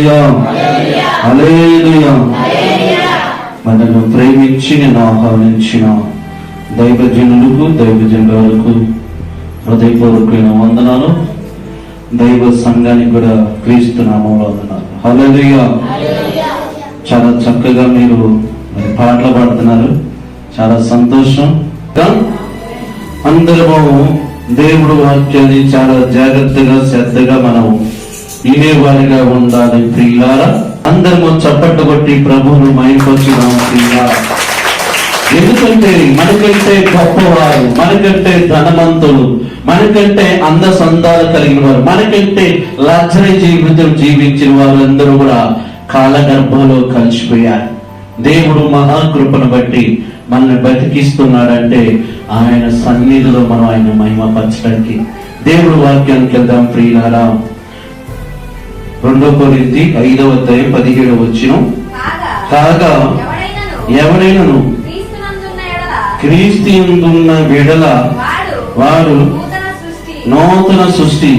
హల్లెలూయా, హల్లెలూయా. మనను ప్రేమించి నేను ఆహ్వానించిన దైవజనులకు, దైవజనులకు హృదయపూర్వకమైన వందనాలు. దైవ సంఘానికి కూడా క్రీస్తు నామంలో వందనాలు. హల్లెలూయా. చాలా చక్కగా మీరు పాటలు పాడుతున్నారు, చాలా సంతోషం. అందరము దేవుడు వాక్యాన్ని చాలా జాగ్రత్తగా శ్రద్ధగా మనం వినేవారిగా ఉండాలి ప్రియులారా. అందరము చప్పట్లు కొట్టి ప్రభువును మైకొచ్చినాం ప్రియులారా. ఎందుకంటే మనకంటే గొప్పవారు, మనకంటే ధనవంతులు, మనకంటే అందసందాలు కలిగిన వారు, మనకంటే లగ్జరీ జీవితం జీవించిన వారు అందరూ కూడా కాలగర్భంలో కలిసిపోయారు. దేవుడు మహాకృపను బట్టి మనల్ని బతికిస్తున్నాడంటే ఆయన సన్నిధిలో మనం ఆయన మహిమపరచడానికి. దేవుడు వాక్యానికి వెళ్దాం ప్రియులారా. 2 కొరింథీ 5:17 కాగా ఎవరైనాను క్రీస్తు యందున్న వెడల వాడు నూతన సృష్టి,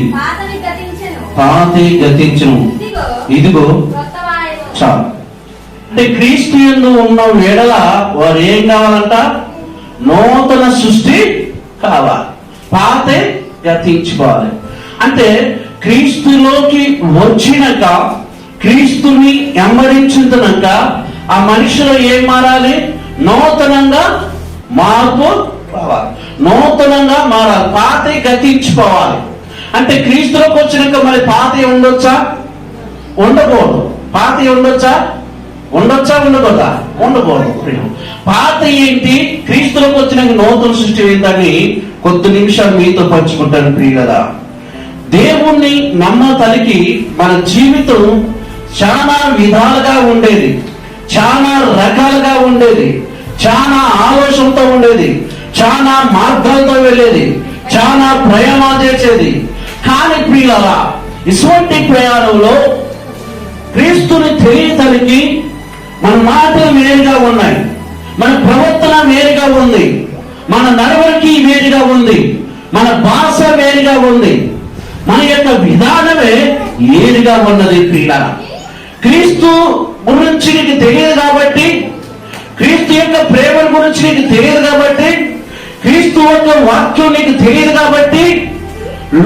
పాతవి గతించును, ఇదిగో చాలు. అంటే క్రీస్తు యందు ఉన్న వెడల వారు ఏం కావాలంట? నూతన సృష్టి కావాలి, పాతే గతించుకోవాలి. అంటే క్రీస్తులోకి వచ్చినాక, క్రీస్తుని వెంబడించుతున్నాక ఆ మనిషిలో ఏం మారాలి? నూతనంగా మార్పు రావాలి, నూతనంగా మారాలి, పాతే గతించుకోవాలి. అంటే క్రీస్తులోకి వచ్చినాక మరి పాత ఉండొచ్చా? ఉండకూడదు. పాత ఉండొచ్చా? ఉండొచ్చా? ఉండకూడదా? ఉండకూడదు. పాత ఏంటి? క్రీస్తులోకి వచ్చినాక నూతన సృష్టి ఏంటని కొద్ది నిమిషాలు మీతో పంచుకుంటాను ప్రియులారా. దేవుణ్ణి నమ్మతలికి మన జీవితం చాలా విధాలుగా ఉండేది, చాలా రకాలుగా ఉండేది, చాలా ఆలోచనతో ఉండేది, చాలా మార్గాలతో వెళ్ళేది, చాలా ప్రయాణాలు చేసేది. కానీ ప్రియులారా, ఇటువంటి ప్రయాణంలో క్రీస్తుని తెలియతలికి మన మాటలు వేరుగా ఉన్నాయి, మన ప్రవర్తన వేరుగా ఉంది, మన నడవడికి వేరుగా ఉంది, మన భాష వేరుగా ఉంది, మన యొక్క విధానమే ఏరుగా ఉన్నది ప్రియులారా. క్రీస్తు గురించి నీకు తెలియదు కాబట్టి, క్రీస్తు యొక్క ప్రేమ గురించి నీకు తెలియదు కాబట్టి, క్రీస్తు యొక్క వాక్యం నీకు తెలియదు కాబట్టి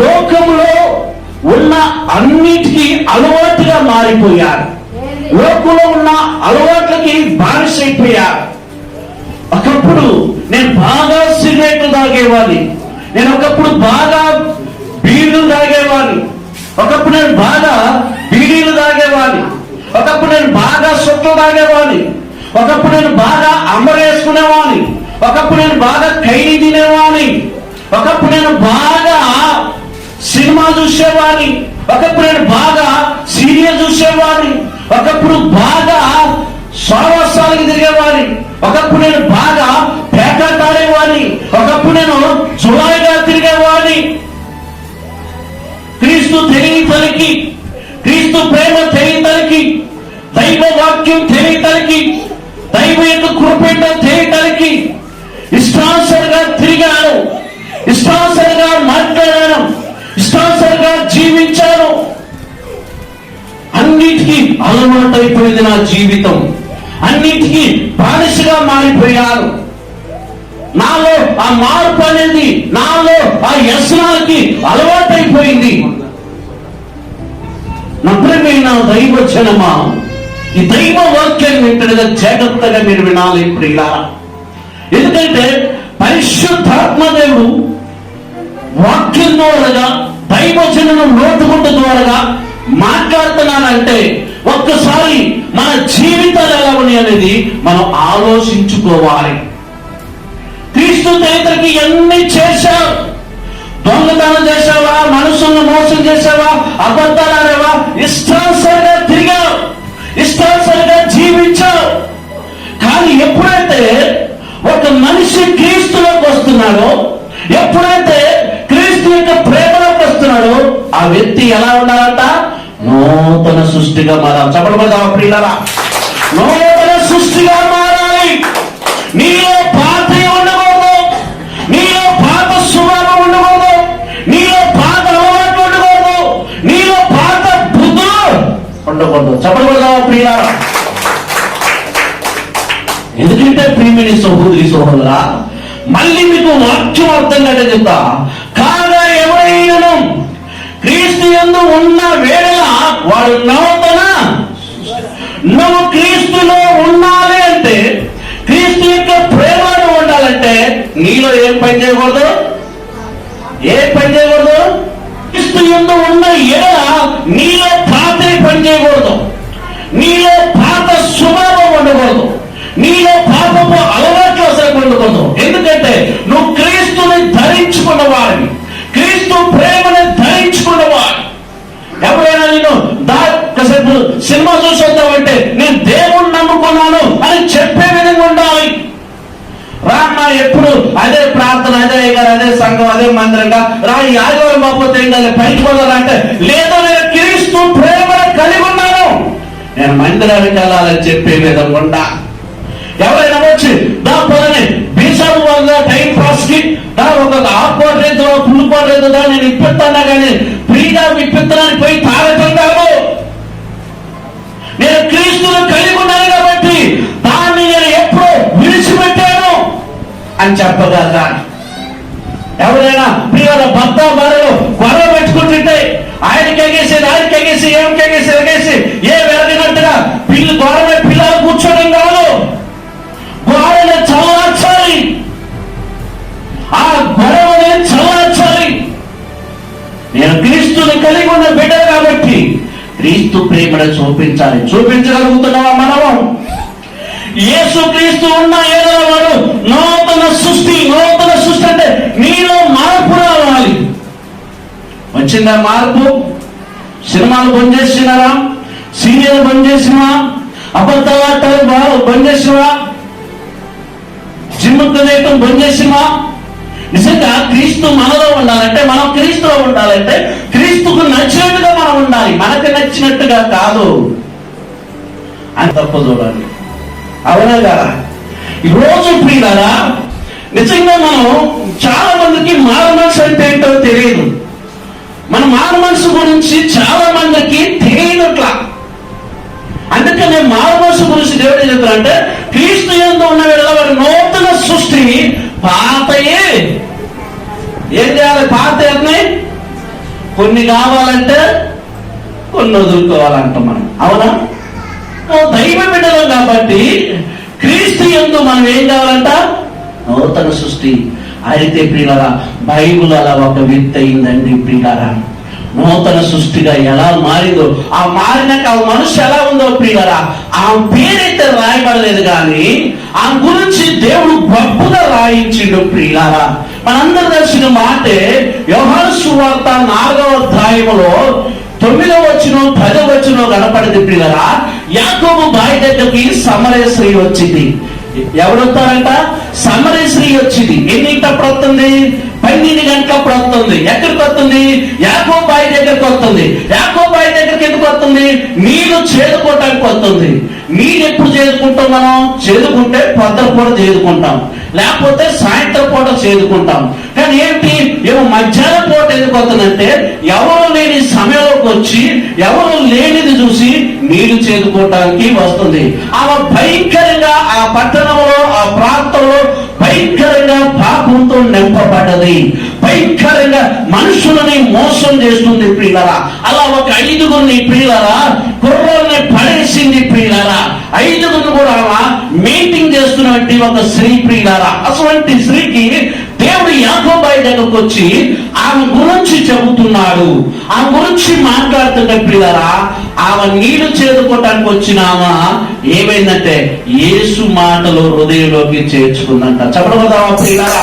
లోకంలో ఉన్న అన్నిటికీ అలవాటుగా మారిపోయారు, లోకంలో ఉన్న అలవాట్లకి బానిసైపోయారు. ఒకప్పుడు నేను బాగా సిగరెట్లు తాగేవాడిని, నేను ఒకప్పుడు బాగా బీర్లు తాగేవాడిని, ఒకప్పుడు నేను బాగా బీడీలు తాగేవాడిని, ఒకప్పుడు నేను బాగా సొట్లు తాగేవాడిని, ఒకప్పుడు నేను బాగా అమ్మరేసుకునేవాడిని, ఒకప్పుడు నేను బాగా ఖైదీ తినేవాడిని, ఒకప్పుడు నేను బాగా సినిమా చూసేవాడిని, ఒకప్పుడు నేను బాగా సీరియల్ చూసేవాడిని, ఒకప్పుడు బాగా సావాసాలకి తిరిగేవాడిని, ఒకప్పుడు నేను బాగా పేకాట ఆడేవాడిని, ఒకప్పుడు నేను జులాయిగా తిరిగేవాడిని. క్రీస్తు తెలియతలికి, క్రీస్తు ప్రేమ తెలియతలికి, దైవ వాక్యం తెలియతలికి, దైవ యొక్క కృపేట తెలియతలికి ఇష్టానుసారంగా తిరిగాను, ఇష్టానుసారంగా మాట్లాడాను, ఇష్టానుసారంగా జీవించాను. అన్నిటికీ అలవాటైపోయింది నా జీవితం, అన్నిటికీ బానిసగా మారిపోయాను. నాలో ఆ మార్పు అనేది, నాలో ఆ వ్యసనాలకి అలవాటైపోయింది. నమ్రమైన దైవజనమా, ఈ దైవ వాక్యాన్ని వింటగా జాగ్రత్తగా మీరు వినాలి ప్రియులారా. ఎందుకంటే పరిశుద్ధాత్మ దేవుడు వాక్యం ద్వారాగా, దైవజనుల నోటుకుంట ద్వారాగా మాట్లాడుతున్నానంటే ఒక్కసారి మన జీవితాలు ఎలా ఉన్నాయి అనేది మనం ఆలోచించుకోవాలి. క్రీస్తు తెలియతలికి ఎన్ని చేశావు? దొంగతనం చేసావా? మనుషులను మోసం చేసావా? అబద్ధాలు ఆడావా? ఇష్టానుసారంగా తిరిగావు, ఇష్టానుసారంగా జీవించావు. కానీ ఎప్పుడైతే ఒక మనిషి క్రీస్తులోకి వస్తున్నాడో, ఎప్పుడైతే క్రీస్తు యొక్క ప్రేమలోకి వస్తున్నాడో, ఆ వ్యక్తి ఎలా ఉండాలంట? నూతన సృష్టిగా మారాలి. చెప్పబడదామా ప్రియులారా? నూతన సృష్టిగా మారాలి. నీలో పాత ఉండకూడదు, నీలో పాత స్వభావం ఉండకూడదు, నీలో పాత అలవాట్లు ఉండకూడదు, నీలో పాత బుద్ధులు ఉండకూడదు. చెప్పకూడదా ప్రియులారా? ఎందుకంటే ప్రియమైన సహోదరి సహోదరా, మళ్ళీ మీకు వాక్యం అర్థం కంటే చెప్తా. కాగా ఎవరైనా క్రీస్తు యందు ఉన్న వేళ వాడు నూతన. నువ్వు క్రీస్తులో ఉండాలి అంటే, క్రీస్తు యొక్క ప్రేమలో ఉండాలంటే నీలో ఏం పని చేయకూడదు? ఏ పని చేయకూడదు? క్రీస్తు యందు ఉన్న ఎడల నీలో పాత పని చేయకూడదు, నీలో పాత స్వభావం ఉండకూడదు, నీలో పాపపు అలవాట్లు అసలు ఉండకూడదు. ఎందుకంటే నువ్వు క్రీస్తుని ధరించుకున్నవాడిని, క్రీస్తు ప్రేమను ధరించుకున్నవాడు. ఎవరైనా నేను కాసేపు సినిమా చూసి వద్దామంటే నేను దేవుణ్ణి నమ్ముకున్నాను అని చెప్పే విధంగా ఉండాలి. రామ్మ ఎప్పుడు అదే ప్రార్థన, అదే గారు, అదే సంఘం, అదే మందిరంగా రా, ఈ ఆదివారం బాబోతే ఏం కాదు, పైకి పోదాలంటే లేదో నేను క్రీస్తు ప్రేమను కలిగి ఉన్నాను, నేను మందిరానికి వెళ్ళాలని చెప్పే విధంగా ఉండా. ఎవరైనా వచ్చి దా పోదని బీసాలు వాళ్ళ టైం పాస్ కి దా ఒక ఆకుపోలేదు పుల్లుపోలేదు దా నేను ఇప్పిస్తానా కానీ ఫ్రీగా ఇప్పిస్తానని పోయి తాగటం కాదు. నేను క్రీస్తును కలిగి ఉన్నాను కాబట్టి దాన్ని నేను ఎప్పుడో విడిచిపెట్టాను అని చెప్పగలరా? ఎవరైనా ప్రియుల భర్త భార్యలు గొడవ పెట్టుకుంటుంటే ఆయనకి ఎగేసి ఎగేసి ఏ వెరగినట్టుగా గొడవ పిల్లలు కూర్చోడం కాదు, గొడవని చల్లార్చాలి, ఆ గొడవని చల్లార్చాలి. నేను క్రీస్తుని కలిగి ఉన్న బిడ్డ కాబట్టి క్రీస్తు ప్రేమను చూపించాలి. చూపించగలుగుతున్నావా మనము? యేసు క్రీస్తు ఉన్న ఏదో వాడు నూతన సృష్టి. నూతన సృష్టి అంటే నీలో మార్పు రావాలి. వచ్చిందా మార్పు? సినిమాలు బంద్ చేసినారా? సీరియల్ బంద్ చేసినా? అబద్ధాలు బంద్ చేసినా? జిమ్ముకు చేయటం బంద్ చేసినా? నిజంగా క్రీస్తు మనలో ఉండాలంటే, మనం క్రీస్తులో ఉండాలంటే క్రీస్తుకు నచ్చినట్టుగా మనం ఉండాలి, మనకు నచ్చినట్టుగా కాదు అని తప్ప చూడాలి. అవునా కదా? ఈరోజు ప్రియులారా, నిజంగా మనం చాలా మందికి మారు మనసు అంటే ఏంటో తెలియదు. మన మారు మనసు గురించి చాలా మందికి తెలియనట్లా. అందుకనే మారు మనసు గురించి దేవుడు ఏం చెప్తారంటే, క్రీస్తు యందు ఉన్న వేళ వాడు నూతన సృష్టి, పాతయే ఏం చేయాలి? పాత కొన్ని కావాలంటే కొన్ని వదులుకోవాలంట మనం. అవునా? దైవ బిడ్డలు కాబట్టి క్రీస్తు యందు మనం ఏం కావాలంట? నూతన సృష్టి. అయితే ప్రియులారా, బైబుల్ అలా ఒక వ్యక్తి అయిందండి ప్రియులారా. నూతన సృష్టిగా ఎలా మారిందో, ఆ మారినాక ఆ మనిషి ఎలా ఉందో ప్రియులారా, ఆ పేరైతే రాయబడలేదు కానీ ఆ గురించి దేవుడు గొప్పగా రాయించిండు ప్రియులారా. మనందరూ తెలిసిన మాటే యోహాను సువార్త 4వ అధ్యాయములో 9వ వచనం 10వ వచనం కనపడింది ప్రియులారా. యాకోబు బావి దగ్గరికి సమరయ స్త్రీ వచ్చింది. ఎవరొస్తారంట? సమరయ స్త్రీ వచ్చింది. ఎన్నింటప్పుడు వస్తుంది? 12 గంటలప్పుడు వస్తుంది. ఎక్కడికి వస్తుంది? యాకోబు బావి దగ్గరికి వస్తుంది. యాకోబు బావి దగ్గరికి ఎందుకు వస్తుంది? నీళ్లు చేదుకోవటానికి వస్తుంది. నీళ్ళు ఎప్పుడు చేదుకుంటాం మనం? చేదుకుంటే పొద్దున పూట చేదుకుంటాం, లేకపోతే సాయంత్రం పూట చేదుకుంటాం. కానీ ఏంటి, ఏమో మధ్యాహ్నం పూట ఎందుకు వస్తుందంటే ఎవరు లేని సమయంలోకి వచ్చి ఎవరు లేనిది చూసి నీళ్లు చేదుకోవటానికి వస్తుంది. ఆమె భయంకరంగా ఆ పట్టణంలో, ఆ ప్రాంతంలో భయంకరంగా పాపంతో నింపబడ్డది. భయంకరంగా మనుషులని మోసం చేస్తుంది ప్రియులారా. అలా ఒక 5గురిని ప్రియులారా కుర్రోల్ని పడేసింది ప్రియులారా. 5గురిని కూడా మీటింగ్ చేస్తున్నటువంటి ఒక స్త్రీ ప్రియులారా. అటువంటి స్త్రీకి దేవుడు యాకోబు బావి దగ్గరకు వచ్చి ఆమె గురించి చెబుతున్నాడు, ఆమె గురించి మాట్లాడుతుంటే ప్రియులారా, ఆమె నీళ్లు చేదుకోవటానికి వచ్చిన ఆమె ఏమైందంటే యేసు మాటలు హృదయంలోకి చేర్చుకుందంట. చెప్పగలుగుతావా ప్రియులారా?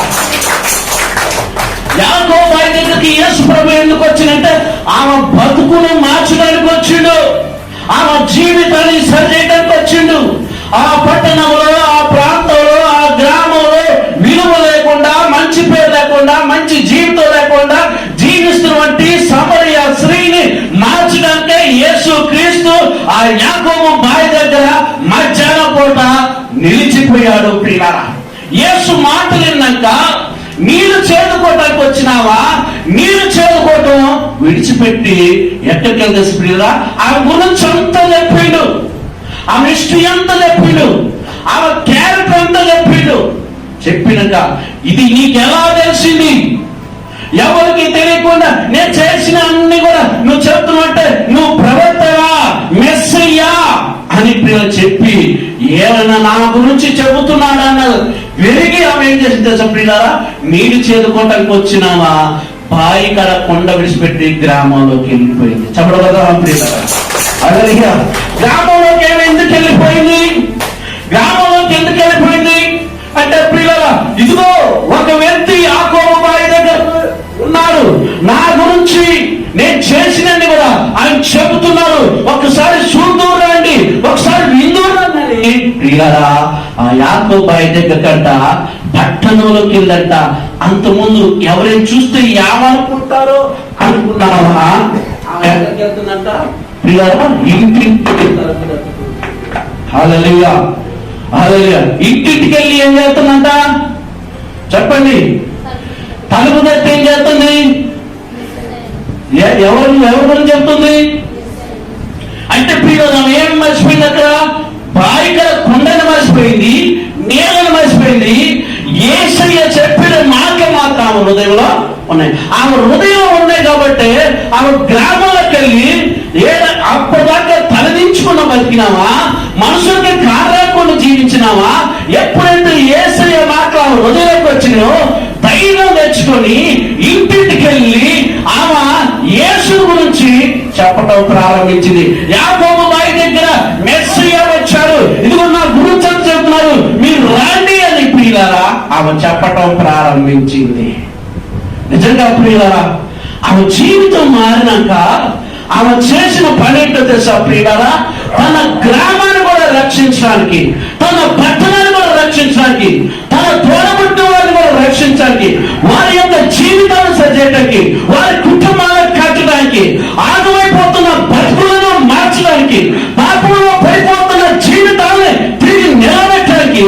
యాకోబు బావి దగ్గరికి యేసు ప్రభు ఎందుకు వచ్చిందంటే ఆమె బతుకును మార్చడానికి వచ్చిండు, ఆమె జీవితాన్ని సరిచేయడానికి వచ్చిండు. ఆ పట్టణంలో, ఆ ప్రాంతంలో, ఆ గ్రామంలో విలువ లేకుండా, మంచి పేరు లేకుండా, మంచి జీవితం లేకుండా జీవిస్తున్నటువంటి సమరయ స్త్రీని మార్చడానికే యేసు క్రీస్తు ఆ యాకోబు బావి దగ్గర మధ్యాహ్నం పూట నిలిచిపోయాడు ప్రియులారా. యేసు మాటలు విన్నాక నీళ్లు చేదుకోవటానికి వచ్చినావా, నీరు చేరుకోవటం విడిచిపెట్టి ఎక్కడికి వెళ్తే ప్రియురా ఆమె గురించి అంతా చెప్పిండు, ఆమె హిస్టరీ అంతా చెప్పిండు, ఆమె క్యారెక్టర్ అంతా చెప్పిండు. చెప్పినాక ఇది నీకు ఎలా తెలిసింది? ఎవరికి తెలియకుండా నేను చేసిన అన్ని కూడా నువ్వు చెప్తున్నట్టే నువ్వు ప్రవక్తవా, మెస్సయ్యా అని ప్రియులు చెప్పి ఏమైనా నా గురించి చెబుతున్నాడా అన్నది వెరిగి ఆమె ఏం చేసింది తెలుసా ప్రియులారా? నీళ్ళు చేదుకోవటానికి వచ్చినావా బాయి కడ కొండ విడిచిపెట్టి గ్రామంలోకి వెళ్ళిపోయింది. చెప్పడం కదా ప్రియులారా? అలాగే గ్రామంలోకి ఎందుకు వెళ్ళిపోయింది? గ్రామంలోకి ఎందుకు వెళ్ళిపోయింది అంటే ప్రియులారా, ఇదిగో ఒక వ్యక్తి యాకోబు బాయి దగ్గర ఉన్నాడు, నా గురించి నేను చేసినన్ని కూడా ఆయన చెబుతున్నారు, ఒకసారి చూద్దాం రండి, ఒకసారి విందురండి. ప్రియులారా, ఆ యాకోబు బాయి దగ్గర కంట పట్టణంలోకి వెళ్ళంట. అంతకుముందు ఎవరైనా చూస్తే ఏమనుకుంటారో అనుకున్నావా? వెళ్తుందంట ప్రియులారా, ఇంటింటికి హల్లెలూయా హల్లెలూయా ఇంటింటికి వెళ్ళి ఏం చేస్తుందంట చెప్పండి? తలుపు తట్టి ఏం చేస్తుంది? ఎవరు గురించి చెప్తుంది అంటే ప్రియులు ఏం మర్చిపోయింది? అక్కడ బాయిక కొండను మర్చిపోయింది, నీళ్ళను మర్చిపోయింది. యేసయ్య చెప్పిన మాటలు మాత్రం ఆమె హృదయంలో ఉన్నాయి. ఆమె హృదయంలో ఉన్నాయి కాబట్టి ఆమె గ్రామాలకు వెళ్ళి అప్పటిదాకా తలదించుకున్న బతికినావా, మనుషులకి కారాకుండా జీవించినావా? ఎప్పుడైతే యేసయ్య మాటలు ఆమె హృదయంలోకి వచ్చినాయో ధైర్యం తెచ్చుకొని ఇంటింటికి వెళ్ళి ఆమె యేసు గురించి చెప్పటం ప్రారంభించింది. యాకోబు బాయి దగ్గర మెస్సయ్య వచ్చారు, ఇదిగో నా గురించి అని చెప్తున్నారు, మీరు రండి అని ప్రియులారా ఆమె చెప్పటం ప్రారంభించింది. నిజంగా ప్రియులారా, ఆమె జీవితం మారినాక ఆమె చేసిన పని ఏంటో తెలుసా ప్రియులారా? తన గ్రామాన్ని కూడా రక్షించడానికి, తన పట్టణాన్ని కూడా రక్షించడానికి, తన తోడబుట్టిన వారిని కూడా రక్షించడానికి, వారి యొక్క జీవితాలను సరిచేయడానికి, వారి కుటుంబాలను కట్టడానికి, ఆగమైపోతున్న బతుకులను మార్చడానికి, పాపంలో పడిపోతున్న జీవితాలను తిరిగి నిలబెట్టడానికి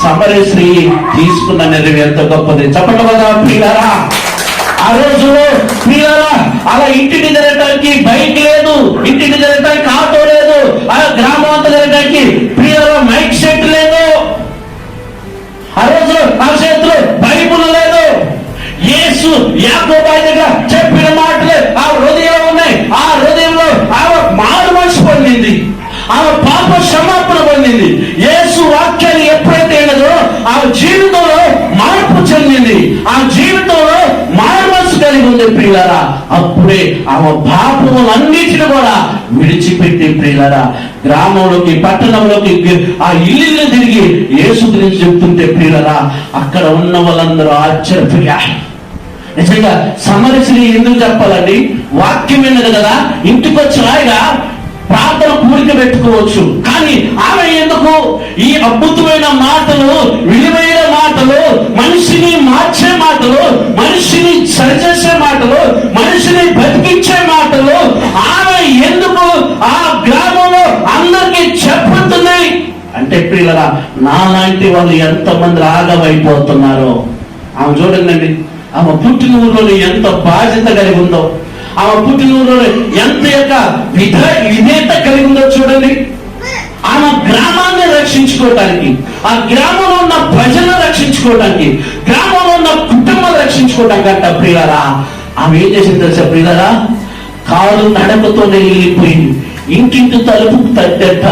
సమరయ స్త్రీ తీసుకున్న నిర్ణయం ఎంత గొప్పది. చెప్పండి కదా ప్రియులారా? ఆ రోజులో ప్రియులారా అలా ఇంటిని జరగడానికి బైక్ లేదు, ఇంటిని జరగడానికి ఆటో లేదు, ఆ గ్రామం అంతా జరగడానికి ప్రియులారా మైక్ సెట్ లేదు, ఆ రోజు ఆ చేతిలో బైబుల్ లేదు. యేసు యాకోబు బాయి దగ్గర చెప్పిన మాటలే ఆ హృదయంలో ఉన్నాయి. ఆ హృదయంలో ఆమె మారు మనసు పొందింది, ఆమె పాప క్షమాపణ పొందింది. యేసు వాక్యాన్ని ఎప్పుడైతే విన్నదో ఆ జీవితంలో మార్పు చెందింది, ఆ జీవితంలో మారు మనసు కలిగి ఉంది ప్రియులారా. అప్పుడే ఆమె పాపములన్నిటిని కూడా విడిచిపెట్టి ప్రియులారా గ్రామంలోకి పట్టణంలోకి ఆ ఇల్లు తిరిగి యేసు గురించి చెప్తుంటే ప్రియులారా అక్కడ ఉన్న వాళ్ళందరూ ఆశ్చర్యపోయారు. నిజంగా సమరయ స్త్రీ ఎందుకు చెప్పాలండి? వాక్యం విన్నది కదా, ఇంటికి వచ్చి రాయిగా ప్రార్థన కూడిక పెట్టుకోవచ్చు, కానీ ఆమె ఎందుకు ఈ అద్భుతమైన మాటలు, విలువైన మాటలు, మనిషిని మార్చే మాటలు, మనిషిని సరిచేసే మాటలు, మనిషిని బతికించే మాటలు ఆమె ఎందుకు ఆ గ్రామంలో అందరికీ చెప్పుతుంది అంటే ప్రియులారా నాలాంటి వాళ్ళు ఎంతమంది ఆగమైపోతున్నారో ఆమె చూడండి. ఆమె పుట్టిన ఊరిలో ఎంత బాధ్యత కలిగి ఉందో, ఆమె పుట్టిన ఊరిలో ఎంత యొక్క విధేయత కలిగి ఉందో చూడండి. ఆమె గ్రామాన్ని రక్షించుకోవటానికి, ఆ గ్రామంలో ఉన్న ప్రజలను రక్షించుకోవటానికి, గ్రామంలో ఉన్న కుటుంబాన్ని రక్షించుకోవటానికి అంట ప్రియులారా ఆమె ఏం చేసింది తెలుసా ప్రియులారా? కాలు నడకతోనే వెళ్ళిపోయింది, ఇంటింటి తలుపు తగ్గట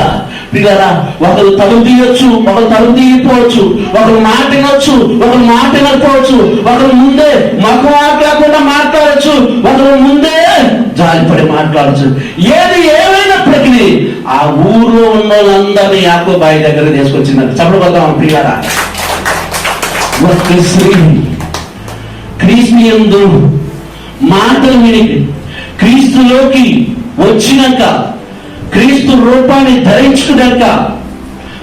ప్రియులారా. ఒకరు తలుపు తీయొచ్చు, ఒకరు తలుపు తీయకపోవచ్చు, ఒకరు మాట వినొచ్చు, ఒకరు మాట వినకపోవచ్చు, ఒకరు ముందే మగ మాట్లాడకుండా మాట్లాడచ్చు, ఒకరు ముందే జాలిపడి మాట్లాడచ్చు. ఏది ఏమైనప్పటికీ ఆ ఊర్లో ఉన్న వాళ్ళందరినీ యాకోబు బాయి దగ్గర తీసుకొచ్చిందంట. చెప్పబోతాం ప్రియులారా, ఒక స్త్రీ క్రీస్తు యందు మాటలు విని క్రీస్తులోకి వచ్చినాక, క్రీస్తు రూపాన్ని ధరించుకున్నాక,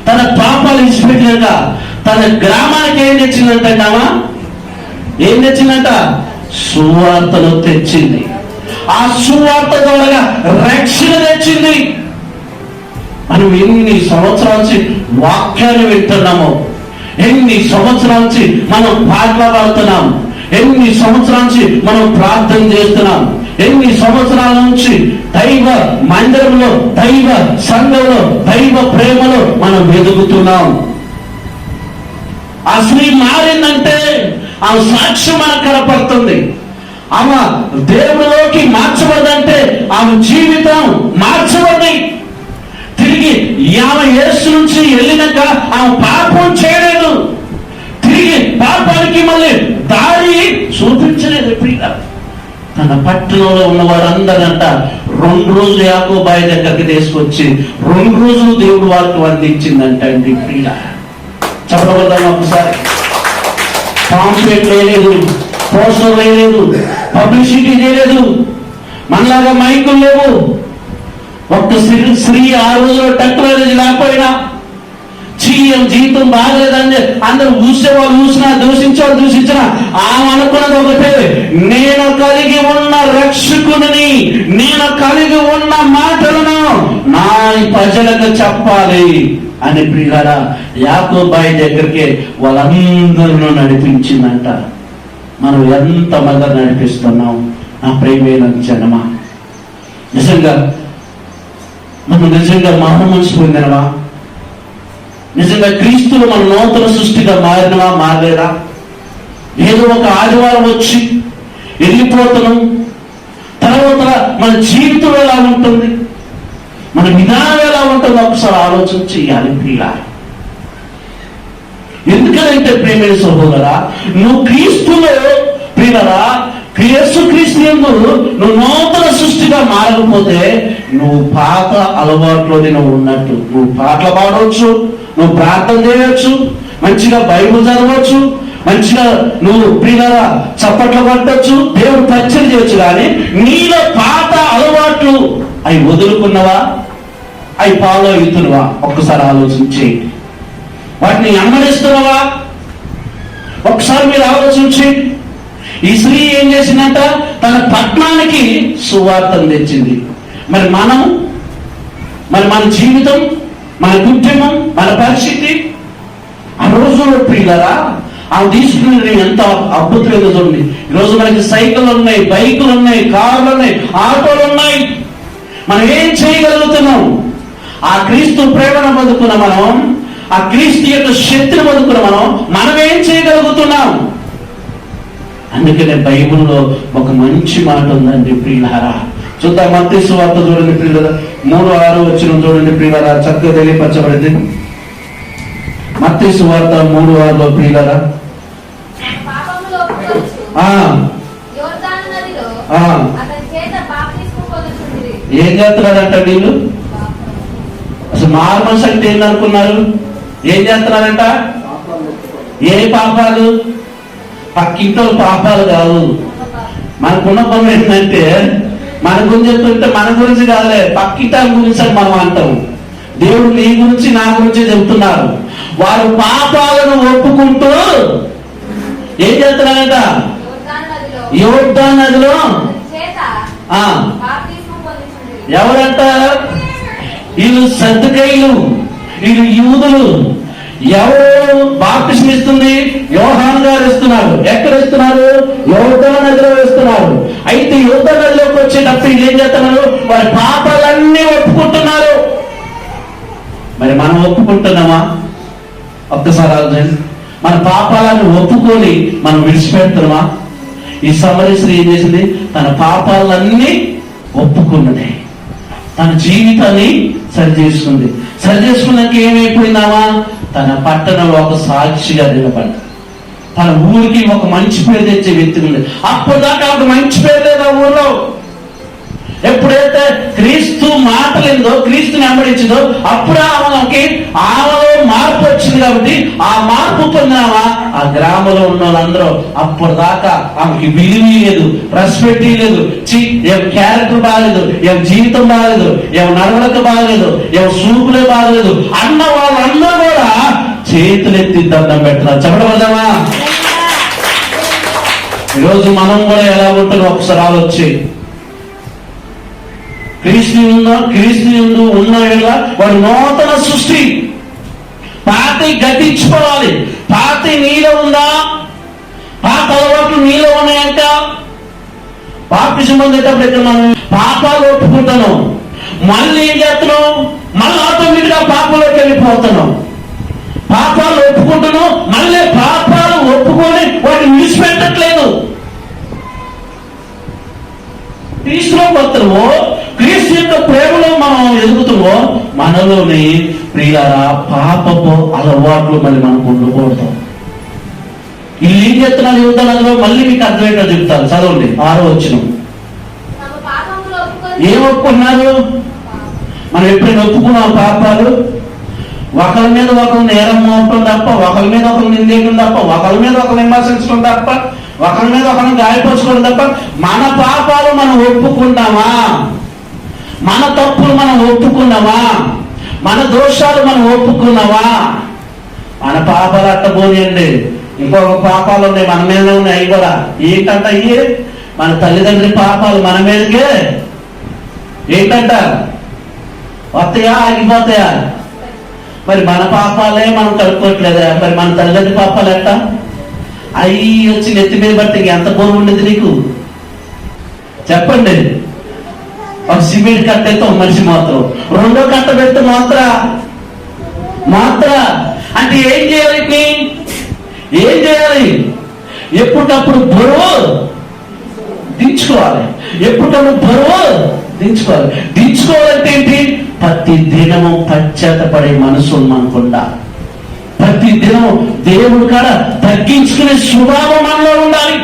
తన పాపాలు ఇచ్చిపెట్టినాక తన గ్రామానికి ఏం తెచ్చిందంటామా? ఏం తెచ్చిందంట? సువార్తను తెచ్చింది. ఆ సువార్త ద్వారా రక్షణ తెచ్చింది. మనం ఎన్ని సంవత్సరాల నుంచి వాక్యాన్ని వింటున్నామో, ఎన్ని సంవత్సరాల నుంచి మనం పాటలు పాడుతున్నాం, ఎన్ని సంవత్సరాల నుంచి మనం ప్రార్థన చేస్తున్నాం, ఎన్ని సంవత్సరాల నుంచి దైవ మందిరంలో, దైవ సంఘంలో, దైవ ప్రేమలో మనం వెతుకుతున్నాం. ఆ స్త్రీ మారిందంటే ఆమె సాక్ష్యం మనకు కనపడుతుంది. ఆమె దేవుడిలోకి మార్చబడదంటే ఆమె జీవితం మార్చబడి తిరిగి ఆమె యేసు నుంచి వెళ్ళినాక ఆమె పాపం చేయలేదు, తిరిగి పాపానికి మళ్ళీ దారి చూపించలేదు. తన పట్టణంలో ఉన్న వారందరంట 2 రోజులు యాకోబాయి దగ్గరికి తీసుకొచ్చి 2 రోజులు దేవుడు వారికి అందించిందంట అండి. ప్రియ చెప్పబడదాం ఒకసారి. పాంప్లెట్ వేయలేదు, పోస్టర్ వేయలేదు, పబ్లిసిటీ చేయలేదు, మనలాగా మైకులు లేవు. ఒక్క స్త్రీ ఆ రోజులో టెక్నాలజీ లేకపోయినా జీవితం బాగలేదండి అందరూ చూసేవాళ్ళు చూసినా, దూషించేవాళ్ళు దూషించినా ఆమె అనుకున్నది ఒకటే, నేను కలిగి ఉన్న రక్షకుని, నేను కలిగి ఉన్న మాటలను నా ప్రజలకు చెప్పాలి అని ప్రియులారా యాకోబాయి దగ్గరికి వాళ్ళందరూ నడిపించిందంట. మనం ఎంత మంది నడిపిస్తున్నాం నా ప్రేమైన జనమా? నిజంగా మనం నిజంగా మానవ మనసు పొందినవా? నిజంగా క్రీస్తులు మన నూతన సృష్టిగా మారినవా, మారలేదా? ఏదో ఒక ఆదివారం వచ్చి వెళ్ళిపోతున్నాం, తర్వాత మన జీవితం ఎలా ఉంటుంది, మన విధానం ఎలా ఉంటుందో ఒకసారి ఆలోచన చేయాలి ప్రియ. ఎందుకంటే ప్రేమైన సహోదరా, నువ్వు క్రీస్తులో ప్రియరా, యేసుక్రీస్తు యందు నువ్వు నూతన సృష్టిగా మారకపోతే నువ్వు పాత అలవాట్లోనే నువ్వు ఉన్నట్టు. నువ్వు పాటలు పాడవచ్చు, నువ్వు ప్రార్థన చేయవచ్చు, మంచిగా బైబిల్ చదవచ్చు, మంచిగా నువ్వు ప్రియులారా చప్పట్లు కొట్టచ్చు, దేవుడు పరిచయం చేయొచ్చు, కానీ నీలో పాత అలవాట్లు అవి వదులుకున్నవా, అవి ఫాలో అవుతున్నవా? ఒక్కసారి ఆలోచన చేయండి. వాటిని అమ్మడిస్తున్నావా? ఒకసారి మీరు ఆలోచన చేయండి. ఈ స్త్రీ ఏం చేసిందంట? తన పట్టణానికి సువార్తను తెచ్చింది. మరి మన జీవితం, మన కుటుంబం, మన పరిస్థితి ఆ రోజుల్లో ప్రియులారా ఆమె తీసుకుని ఎంత అద్భుతమైన చూడండి. ఈరోజు మనకి సైకిల్ ఉన్నాయి, బైకులు ఉన్నాయి, కార్లు ఉన్నాయి, ఆటోలు ఉన్నాయి. మనం ఏం చేయగలుగుతున్నాం? ఆ క్రీస్తు ప్రేమను బతుకున్న మనం, ఆ క్రీస్తు యొక్క శక్తిని బతుకున్న మనం ఏం చేయగలుగుతున్నాం? అందుకనే బైబిల్లో ఒక మంచి మాట ఉందండి ప్రియులారా. చూద్దాం, మత్తయి సువార్త చూడండి ప్రియులారా, 3:6 వచ్చిన చూడండి ప్రియులారా, చక్కగా తెలియపరచబడింది. మత్తయి సువార్త 3:6 ప్రియులారా, ఏం చేస్తున్నారంట వీళ్ళు? అసలు మార్మల్స్ అంటే ఏందనుకున్నారు? ఏం చేస్తున్నారంట? ఏ పాపాలు? పక్కింట్లో పాపాలు కాదు. మనకున్న పనులు ఏంటంటే మన గురించి చెప్తుంటే మన గురించి కాదులే, పక్కింట గురించి అని మనం అంటాం. దేవుడు నీ గురించి నా గురించి చెబుతున్నారు. వారు పాపాలను ఒప్పుకుంటూ ఏం చేస్తున్నారంట? యోర్దాను నదిలో ఎవరంట? వీళ్ళు సద్దుకయ్యులు, వీళ్ళు యూదులు. ఎవరు బాప్టిజం ఇస్తుంది? యోహాను గారు ఇస్తున్నారు. ఎక్కడ ఇస్తున్నారు? యోర్దాను నదిలో ఇస్తున్నారు. అయితే యోర్దాను నదిలోకి వచ్చేటప్పుడు ఏం చేస్తున్నారు? వారి పాపాలన్నీ ఒప్పుకుంటున్నారు. మరి మనం ఒప్పుకుంటున్నామా? ఒక్కసారి ఆలోచన. మన పాపాలను ఒప్పుకొని మనం విడిచిపెడుతున్నామా? ఈ సమరయ స్త్రీ ఏం చేసింది? తన పాపాలన్నీ ఒప్పుకున్నది, తన జీవితాన్ని సరి చేసుకున్నాక ఏమైపోయిందామా? తన పట్టణంలో ఒక సాక్షిగా నిలబడి తన ఊరికి ఒక మంచి పేరు తెచ్చే వ్యక్తి ఉంది. అప్పటిదాకా ఒక మంచి పేరు లేదు ఆ ఊళ్ళో. ఎప్పుడైతే క్రీస్తు మాటలేందో, క్రీస్తుని వెంబడించిందో అప్పుడే ఆమెలో మార్పు వచ్చింది. కాబట్టి ఆ మార్పు పొందినామా ఆ గ్రామంలో ఉన్న వాళ్ళందరూ అప్పటిదాకా ఆమెకి విలువ లేదు, రెస్పెక్ట్ లేదు, ఏం క్యారెక్టర్ బాగలేదు, ఏం జీవితం బాగలేదు, ఏం నడవడక బాగలేదు, ఏం సూపులే బాగలేదు అన్న వాళ్ళందరూ కూడా చేతులెత్తి దండం పెడుతున్నారు. చెప్పడమా? ఈరోజు మనం కూడా ఎలా ఉంటుందో ఒకసారి ఆలోచి. క్రీస్తు ఉన్న వాడు నూతన సృష్టి. పాత గతించుకోవాలి. పాత నీలో ఉందా? పాత అలవాట్లు నీలో ఉన్నాయంట. బాప్తిసం పొందేటప్పుడు ఇక్కడ మనం పాపాలు ఒప్పుకుంటున్నాం, మళ్ళీ ఏం చేస్తున్నాం, మళ్ళీ ఆటోమేటిక్ గా పాపంలోకి వెళ్ళిపోతున్నాం. పాపాలు ఒప్పుకుంటున్నాం, మళ్ళీ పాపాలు ఒప్పుకొని వాటిని విడిచిపెట్టట్లేదు. క్రీస్తులో బతుకుతామో, క్రీస్తు యొక్క ప్రేమలో మనం ఎదుగుతామో, మనలోని ప్రియులారా పాపపు అలవాట్లు మళ్ళీ మనకు ఉండకూడదు. వీళ్ళు ఏం చెప్తున్నారు యువతలో, మళ్ళీ మీకు అర్థమేటో చెప్తారు. చదవండి 6వ వచనం. ఏం ఒప్పుకున్నారు? మనం ఎప్పుడైనా ఒప్పుకున్నాం పాపాలు? ఒకరి మీద ఒకరు నేరం మోపడం తప్ప, ఒకరి మీద ఒకరు నిందేయడం తప్ప, ఒకరి మీద ఒకరు విమర్శించడం తప్ప, ఒకరి మీద ఒకరిని గాయపరచుకోవడం తప్ప మన పాపాలు మనం ఒప్పుకున్నామా? మన తప్పులు మనం ఒప్పుకున్నామా? మన దోషాలు మనం ఒప్పుకున్నావా? మన పాపాలు అట్టబోనియండి, ఇంకొక పాపాలు ఉన్నాయి మన మీదనే ఉన్నాయి. అవి కూడా ఏంటంట? అయ్యే మన తల్లిదండ్రుల పాపాలు మన మీదకే ఏంటంట వస్తాయా, ఆగిపోతాయా? మరి మన పాపాలే మనం కలుపుకోవట్లేదా? మరి మన తల్లిదండ్రుల పాపాలు ఎట్ట? అవి వచ్చి నెత్తి మీద బట్టి ఎంత బోరు ఉండేది నీకు? చెప్పండి. ఒక సిమెంట్ కట్ట అయితే ఒక మనిషి మాత్రం, రెండో కట్ట పెడితే మాత్ర అంటే ఏం చేయాలి? ఏం చేయాలి? ఎప్పటికప్పుడు బరువు దించుకోవాలి. ఎప్పటికప్పుడు బరువు దించుకోవాలి. దించుకోవాలంటే ఏంటి? ప్రతి దినము పశ్చాత్తపడే మనసు మనకుండా, ప్రతి దినము దేవుడు కాడ తగ్గించుకునే స్వభావం మనలో ఉండాలి.